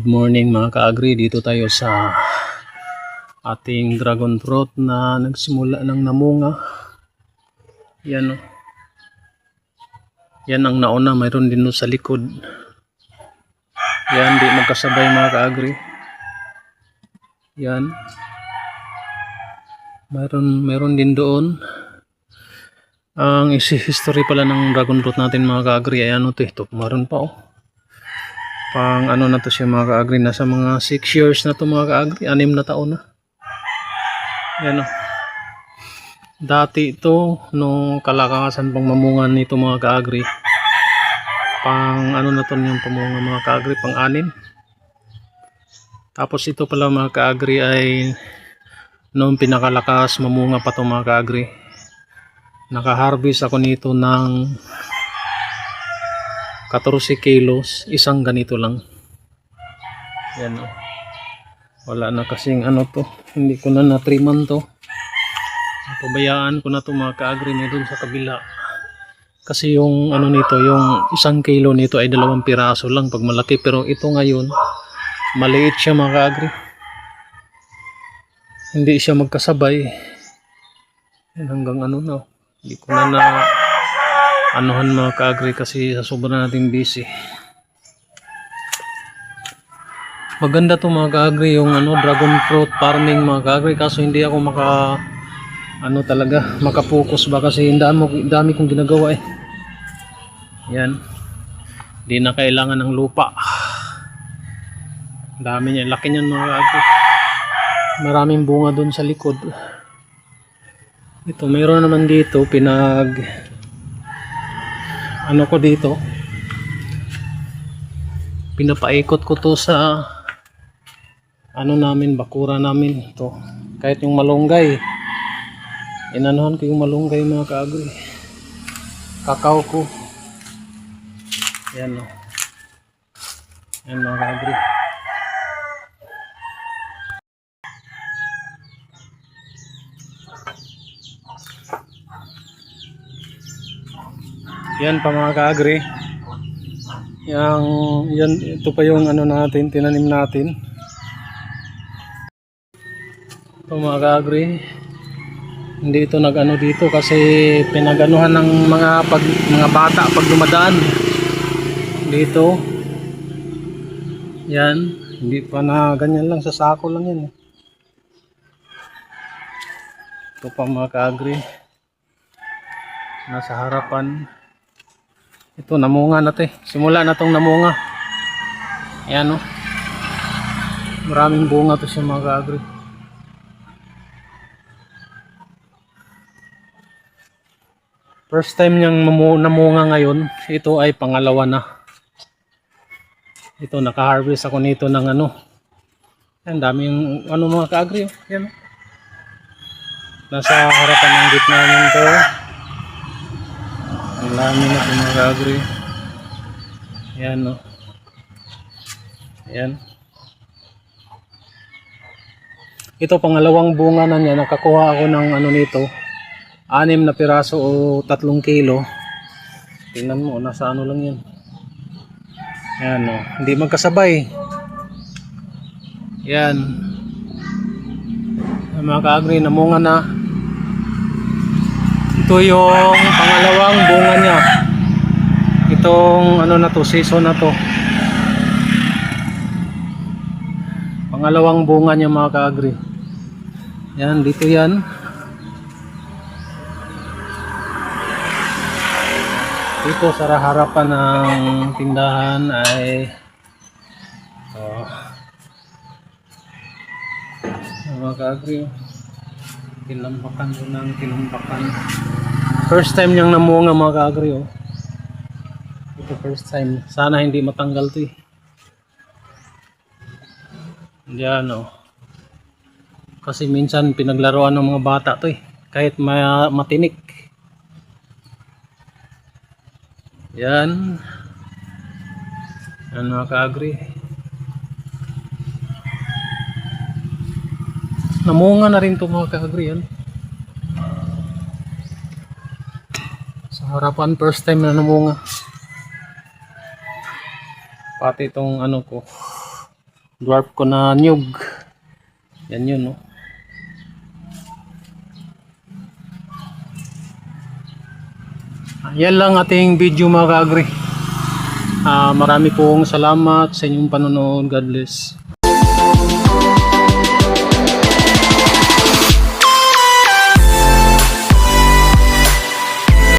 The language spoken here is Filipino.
Good morning mga ka-agri, dito tayo sa ating dragon fruit na nagsimula ng namunga. Yan o. Yan ang nauna, mayroon din sa likod. Yan, di magkasabay mga ka-agri. Yan. Mayroon din doon. Ang history pala ng dragon fruit natin mga ka-agri ay ano to, ito, mayroon pa oh. Pang ano na to siya mga ka-agri, nasa mga 6 years na to mga ka-agri, 6 na taon na. Yan o. Dati ito, nung kalakasan pang mamungan nito mga ka-agri, pang ano na to yung pamunga mga ka-agri, pang 6. Tapos ito pala mga ka-agri ay noong pinakalakas mamunga pa to mga ka-agri. Naka-harvest ako nito ng 14 kilos, isang ganito lang. Yan o. Wala na kasing ano to, hindi ko na natriman to. Pabayaan ko na to mga ka-agri, doon sa kabila. Kasi yung ano nito, yung 1 kilo nito ay 2 piraso lang pag malaki. Pero ito ngayon, maliit siya mga ka-agri. Hindi siya magkasabay. Yan hanggang ano na. Hindi ko na anuhan mga ka-agri kasi sa sobrang nating busy. Maganda to mga ka-agri yung ano, dragon fruit farming mga ka-agri, kaso hindi ako makapokus ba kasi dami kong ginagawa eh. Yan. Hindi na kailangan ng lupa. Dami niya, laki niyan mga ka-agri. Maraming bunga doon sa likod. Ito, mayroon naman dito ano ko dito, pinapaikot ko to sa ano namin, bakura namin to. Kahit yung malunggay, inanuhan ko yung malunggay mga ka-agri, kakao ko. Yan o. Yan mga ka-agri. Yan pa mga ka-agri. Yan, ito pa yung ano natin, tinanim natin. Ito mga ka-agri. Hindi ito nag-ano dito kasi pinaganuhan ng mga bata pag dumadaan. Dito. Yan, hindi pa na ganyan lang, sa sako lang yan. Ito pa mga ka-agri. Nasa harapan. Ito, namunga na to eh. Simula na tong namunga. Ayan o. Maraming bunga to siya mga ka-agri. First time niyang namunga ngayon. Ito ay pangalawa na. Ito, naka-harvest ako nito ng ano. Ayan, daming ano mga ka-agri. Ayan o. Nasa harapan ng gitna nito. Ang dami na ito mga ka-agri. Ayan o. Ayan. Ito pangalawang bunga na niya. Nakakuha ako ng ano nito, 6 na piraso o 3 kilo. Tingnan mo, nasa ano lang yan. Ayan o. Hindi magkasabay. Ayan. Mga ka-agri, namunga na. Ito yung pangalawang bunga niya. Itong ano na to, season na to. Pangalawang bunga niya mga ka-agri. Yan, dito yan. Dito sa harapan ng tindahan ay mga ka-agri. Tinampakan ko ng tinampakan. First time niyang namunga mga ka-agri oh. Ito first time. Sana hindi matanggal to eh. Diyan oh. Kasi minsan pinaglaruan ng mga bata to eh. Kahit matinik. Yan. Yan mga ka-agri. Namunga na rin ito mga ka-agri yan. Sa harapan, first time na namunga. Pati itong ano ko, dwarf ko na nyug. Yan yun, no? Yan lang ating video mga ka-agri. Marami pong salamat sa inyong panonood. God bless.